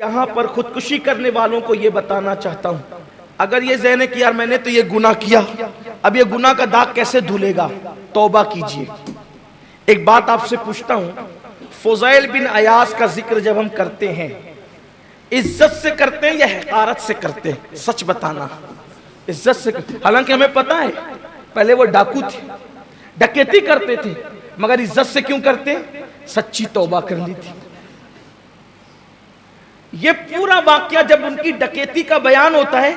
یہاں پر خودکشی کرنے والوں کو یہ بتانا چاہتا ہوں، اگر یہ ذہن ہے کہ یار میں نے تو یہ گناہ کیا، اب یہ گناہ کا داغ کیسے دھلے گا، توبہ کیجئے۔ ایک بات آپ سے پوچھتا ہوں، فضیل بن عیاض کا ذکر جب ہم کرتے ہیں، عزت سے کرتے ہیں یا حقارت سے کرتے ہیں؟ سچ بتانا۔ عزت سے کرتے ہیں، حالانکہ ہمیں پتا ہے پہلے وہ ڈاکو تھے، ڈکیتی کرتے تھے، مگر عزت سے کیوں کرتے؟ سچی توبہ کرنی تھی۔ یہ پورا واقعہ جب ان کی ڈکیتی کا بیان ہوتا ہے،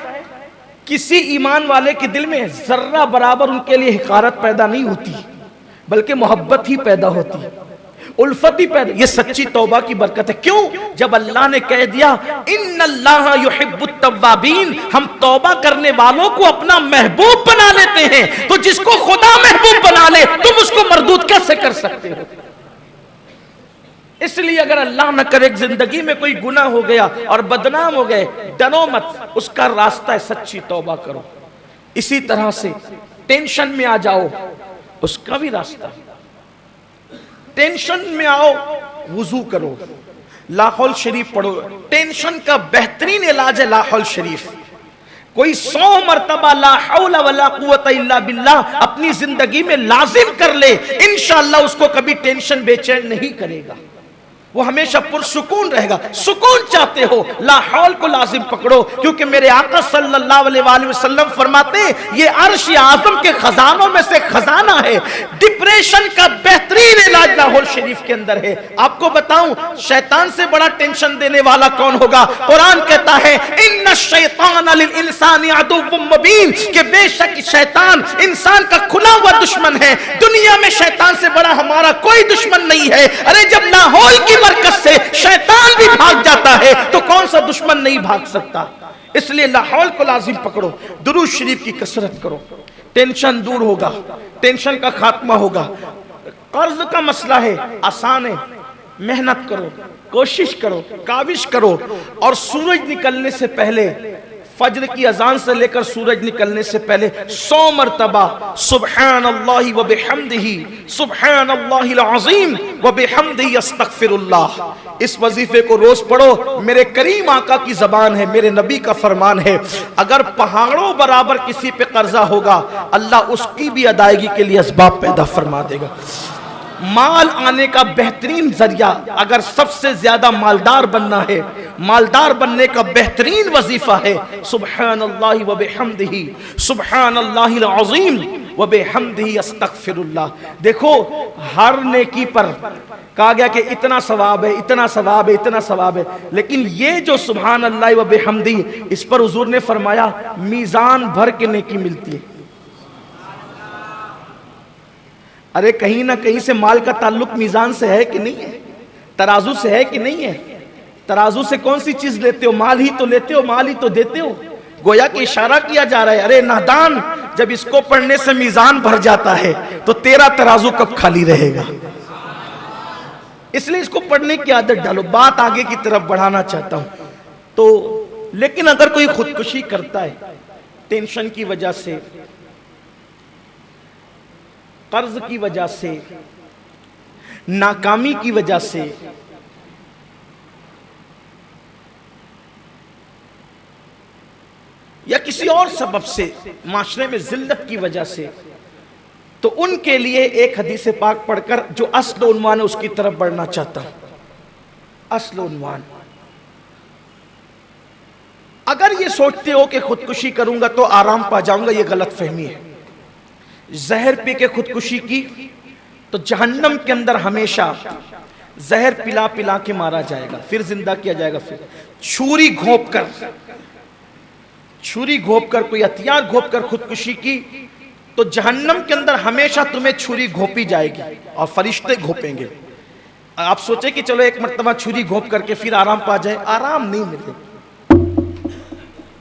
کسی ایمان والے کے دل میں ذرہ برابر ان کے لیے حقارت پیدا نہیں ہوتی، بلکہ محبت ہی پیدا ہوتی، الفت ہی پیدا۔ یہ سچی توبہ کی برکت ہے۔ کیوں؟ جب اللہ نے کہہ دیا ان اللہ یحب التوابین، ہم توبہ کرنے والوں کو اپنا محبوب بنا لیتے ہیں، تو جس کو خدا محبوب بنا لے تم اس کو مردود کیسے کر سکتے ہو؟ اس لیے اگر اللہ نہ کرے زندگی میں کوئی گناہ ہو گیا اور بدنام ہو گئے، ڈرو مت، اس کا راستہ ہے سچی توبہ کرو۔ اسی طرح سے ٹینشن میں آ جاؤ، اس کا بھی راستہ۔ ٹینشن میں آؤ، وضو کرو، لا حول شریف پڑھو۔ ٹینشن کا بہترین علاج ہے لا حول شریف۔ کوئی 100 مرتبہ لا حول ولا قوت الا باللہ اپنی زندگی میں لازم کر لے، انشاءاللہ اس کو کبھی ٹینشن بے چین نہیں کرے گا، وہ ہمیشہ پرسکون رہے گا۔ سکون چاہتے ہو، لا حول کو لازم پکڑو، کیونکہ میرے آقا صلی اللہ علیہ وآلہ وسلم فرماتے ہیں یہ عرش اعظم کے خزانوں میں سے خزانہ ہے۔ ڈپریشن کا بہترین علاج لا حول شریف کے اندر ہے۔ آپ کو بتاؤں شیطان سے بڑا ٹینشن دینے والا کون ہوگا؟ قرآن کہتا ہے ان الشیطان للانسان عدو مبین، کہ بے شک شیطان انسان کا کھلا ہوا دشمن ہے۔ دنیا میں شیطان سے بڑا ہمارا کوئی دشمن نہیں ہے۔ ارے جب لا حول کی برکت سے شیطان بھی بھاگ جاتا ہے تو کون سا دشمن نہیں بھاگ سکتا؟ اس لیے لا حول کو لازم پکڑو، درود شریف کی کثرت کرو، ٹینشن دور ہوگا، ٹینشن کا خاتمہ ہوگا۔ قرض کا مسئلہ ہے، آسان ہے، محنت کرو، کوشش کرو، کاوش کرو، اور سورج نکلنے سے پہلے، فجر کی اذان سے لے کر سورج نکلنے سے پہلے 100 مرتبہ سبحان اللہ وبحمدہ سبحان اللہ العظیم وبحمدہ استغفر اللہ، اس وظیفے کو روز پڑھو۔ میرے کریم آقا کی زبان ہے، میرے نبی کا فرمان ہے، اگر پہاڑوں برابر کسی پہ قرضہ ہوگا اللہ اس کی بھی ادائیگی کے لیے اسباب پیدا فرما دے گا۔ مال آنے کا بہترین ذریعہ، اگر سب سے زیادہ مالدار بننا ہے، مالدار بننے کا بہترین وظیفہ ہے سبحان اللہ وبحمدہ سبحان اللہ العظیم وبحمدہ استغفر اللہ۔ دیکھو ہر نیکی پر کہا گیا کہ اتنا ثواب ہے، اتنا ثواب ہے، اتنا ثواب ہے، لیکن یہ جو سبحان اللہ وبحمدہ، اس پر حضور نے فرمایا میزان بھر کے نیکی ملتی ہے۔ ارے کہیں نہ کہیں سے مال کا تعلق میزان سے ہے کہ نہیں ہے؟ ترازو سے ہے کہ نہیں ہے؟ ترازو سے کون سی چیز لیتے ہو؟ مال ہی تو لیتے ہو، مال ہی تو دیتے ہو۔ گویا کہ اشارہ کیا جا رہا ہے ارے نادان، جب اس کو پڑھنے سے میزان بھر جاتا ہے تو تیرا ترازو کب خالی رہے گا؟ اس لیے اس کو پڑھنے کی عادت ڈالو۔ بات آگے کی طرف بڑھانا چاہتا ہوں تو، لیکن اگر کوئی خودکشی کرتا ہے ٹینشن کی وجہ سے، قرض کی وجہ سے، ناکامی کی وجہ سے، یا کسی اور سبب سے، معاشرے میں ذلت کی وجہ سے، تو ان کے لیے ایک حدیث پاک پڑھ کر جو اصل عنوان ہے اس کی طرف بڑھنا چاہتا ہوں۔ اصل عنوان، اگر یہ سوچتے ہو کہ خودکشی کروں گا تو آرام پا جاؤں گا، یہ غلط فہمی ہے۔ زہر پی کے خودکشی کی تو جہنم کے اندر ہمیشہ زہر پلا پلا کے مارا جائے گا، پھر زندہ کیا جائے گا، پھر چھری گھونپ کر کوئی ہتھیار گھونپ کر خودکشی کی تو جہنم کے اندر ہمیشہ تمہیں چھری گھونپی جائے گی اور فرشتے گھونپیں گے۔ آپ سوچیں کہ چلو ایک مرتبہ چھری گھونپ کر کے پھر آرام پا جائے، آرام نہیں ملے۔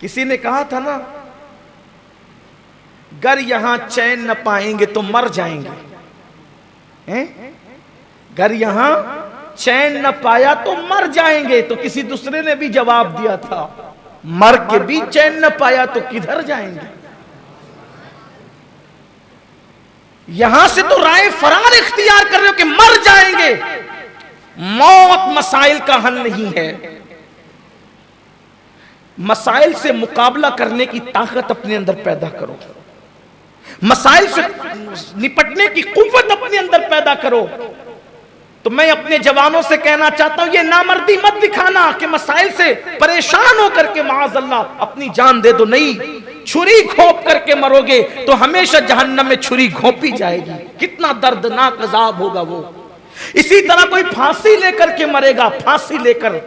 کسی نے کہا تھا نا گر یہاں چین نہ پائیں گے تو مر جائیں گے، گر یہاں چین نہ پایا تو مر جائیں گے۔ تو کسی دوسرے نے بھی جواب دیا تھا مر کے بھی چین نہ پایا تو کدھر جائیں گے؟ یہاں سے تو رائے فرار اختیار کر رہے ہو کہ مر جائیں گے۔ موت مسائل کا حل نہیں ہے، مسائل سے مقابلہ کرنے کی طاقت اپنے اندر پیدا کرو، مسائل سے نپٹنے کی قوت اپنے اندر پیدا کرو۔ تو میں اپنے جوانوں سے کہنا چاہتا ہوں، یہ نامردی مت دکھانا کہ مسائل سے پریشان ہو کر کے معاذ اللہ اپنی جان دے دو، نہیں، چھری گھونپ کر کے مرو گے تو ہمیشہ جہنم میں چھری گھونپی جائے گی، کتنا دردناک عذاب ہوگا وہ۔ اسی طرح کوئی پھانسی لے کر کے مرے گا، پھانسی لے کر،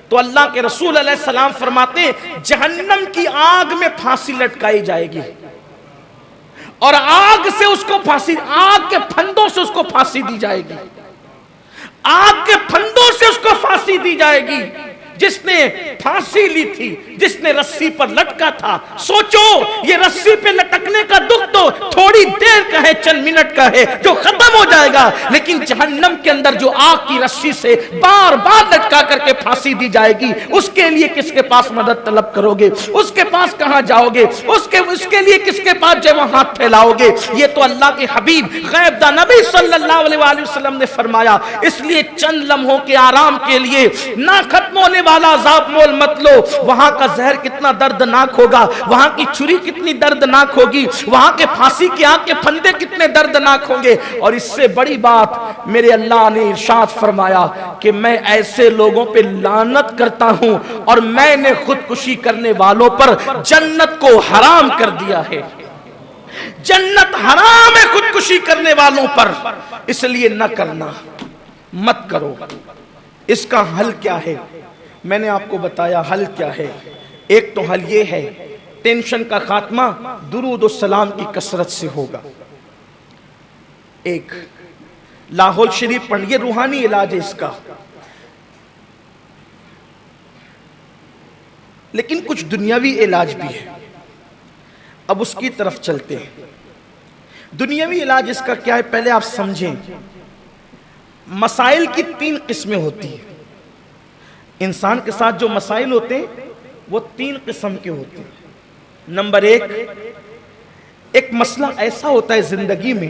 تو اللہ کے رسول علیہ السلام فرماتے ہیں جہنم کی آگ میں پھانسی لٹکائی جائے گی، اور آگ سے اس کو پھانسی، آگ کے پھندوں سے اس کو پھانسی دی جائے گی، آگ کے پھندوں سے اس کو پھانسی دی جائے گی۔ جس نے پھانسی لی تھی، جس نے رسی پر لٹکا تھا، سوچو یہ رسی پہ لٹکنے کا دکھ تو تھوڑی دیر کا ہے، چند منٹ کا ہے جو ختم ہو جائے گا، لیکن جہنم کے اندر جو آگ کی رسی سے بار بار لٹکا کر کے پھانسی دی جائے گی، اس کے لیے کس کے پاس مدد طلب کرو گے؟ اس کے پاس کہاں جاؤ گے؟ اس کے لیے کس کے پاس جو ہاتھ پھیلاؤ گے؟ یہ تو اللہ کے حبیب غیب دا نبی صلی اللہ علیہ وآلہ وسلم نے فرمایا۔ اس لیے چند لمحوں کے آرام کے لیے نہ ختم ہونے والا عذاب مول مت لو، وہاں کا زہر کتنا دردناک ہوگا، وہاں کی چھری کتنی دردناک ہوگی، وہاں کے پھانسی کی آگ کے پھندے کتنے دردناک ہوں گے۔ اور اس سے بڑی بات میرے اللہ نے ارشاد فرمایا کہ میں ایسے لوگوں پہ لعنت کرتا ہوں اور میں نے خودکشی کرنے والوں پر جنت کو حرام کر دیا ہے، جنت حرام ہے خودکشی کرنے والوں پر، اس لیے نہ کرنا، مت کرو۔ اس کا حل کیا ہے؟ میں نے آپ کو بتایا حل کیا ہے۔ ایک تو حل یہ ہے، ٹینشن کا خاتمہ درود و سلام کی کثرت سے ہوگا۔ ایک لاحول شریف پڑھ، یہ روحانی علاج ہے اس کا، لیکن کچھ دنیاوی علاج بھی ہے، اب اس کی طرف چلتے ہیں۔ دنیاوی علاج اس کا کیا ہے؟ پہلے آپ سمجھیں، مسائل کی 3 قسمیں ہوتی ہیں۔ انسان کے ساتھ جو مسائل ہوتے ہیں وہ 3 قسم کے ہوتے ہیں۔ نمبر 1، ایک مسئلہ ایسا ہوتا ہے زندگی میں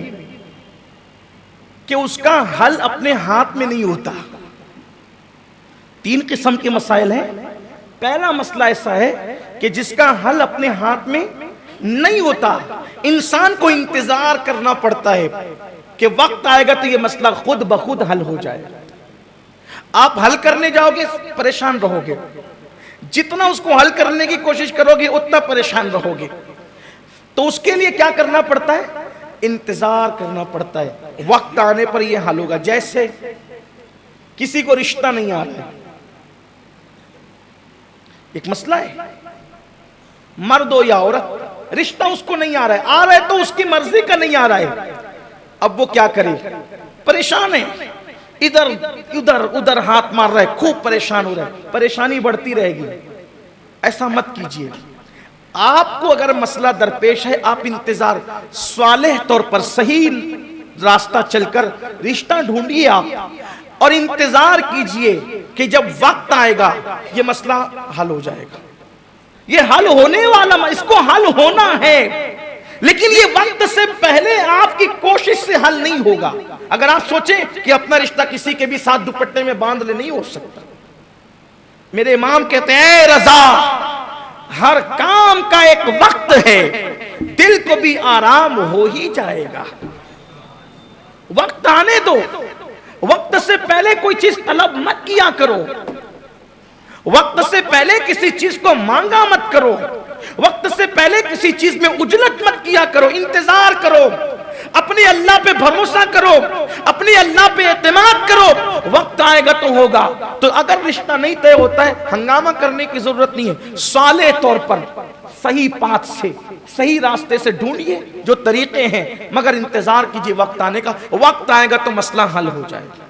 کہ اس کا حل اپنے ہاتھ میں نہیں ہوتا۔ 3 قسم کے مسائل ہیں۔ پہلا مسئلہ ایسا ہے کہ جس کا حل اپنے ہاتھ میں نہیں ہوتا، انسان کو انتظار کرنا پڑتا ہے کہ وقت آئے گا تو یہ مسئلہ خود بخود حل ہو جائے گا۔ آپ حل کرنے جاؤ گے پریشان رہو گے، جتنا اس کو حل کرنے کی کوشش کرو گے اتنا پریشان رہو گے۔ تو اس کے لیے کیا کرنا پڑتا ہے؟ انتظار کرنا پڑتا ہے، وقت آنے پر یہ حل ہوگا۔ جیسے کسی کو رشتہ نہیں آ رہا ہے، ایک مسئلہ ہے، مرد ہو یا عورت، رشتہ اس کو نہیں آ رہا ہے تو اس کی مرضی کا نہیں آ رہا ہے۔ اب وہ کیا کرے؟ پریشان ہے، ادھر ادھر ہاتھ مار رہا ہے، خوب پریشان ہو رہا ہے، پریشانی بڑھتی رہے گی۔ ایسا مت کیجئے۔ آپ کو اگر مسئلہ درپیش ہے، آپ انتظار، صالح طور پر صحیح راستہ چل کر رشتہ ڈھونڈیے آپ، اور انتظار کیجئے کہ جب وقت آئے گا یہ مسئلہ حل ہو جائے گا۔ یہ حل ہونے والا، اس کو حل ہونا ہے، لیکن یہ وقت سے پہلے آپ کی کوشش سے حل نہیں ہوگا۔ اگر آپ سوچیں کہ اپنا رشتہ کسی کے بھی ساتھ دوپٹے میں باندھ لے، نہیں ہو سکتا۔ میرے امام کہتے ہیں، اے رضا، ہر کام کا ایک وقت ہے، دل کو بھی آرام ہو ہی جائے گا۔ وقت آنے دو، وقت سے پہلے کوئی چیز طلب مت کیا کرو، وقت سے پہلے کسی چیز کو مانگا مت کرو، وقت سے پہلے کسی چیز میں عجلت مت کیا کرو، انتظار کرو، اپنے اللہ پہ بھروسہ کرو، اپنے اللہ پہ اعتماد کرو، وقت آئے گا تو ہوگا۔ تو اگر رشتہ نہیں طے ہوتا ہے، ہنگامہ کرنے کی ضرورت نہیں ہے، صالح طور پر صحیح پاتھ سے، صحیح راستے سے ڈھونڈیے جو طریقے ہیں، مگر انتظار کیجئے وقت آنے کا، وقت آئے گا تو مسئلہ حل ہو جائے گا۔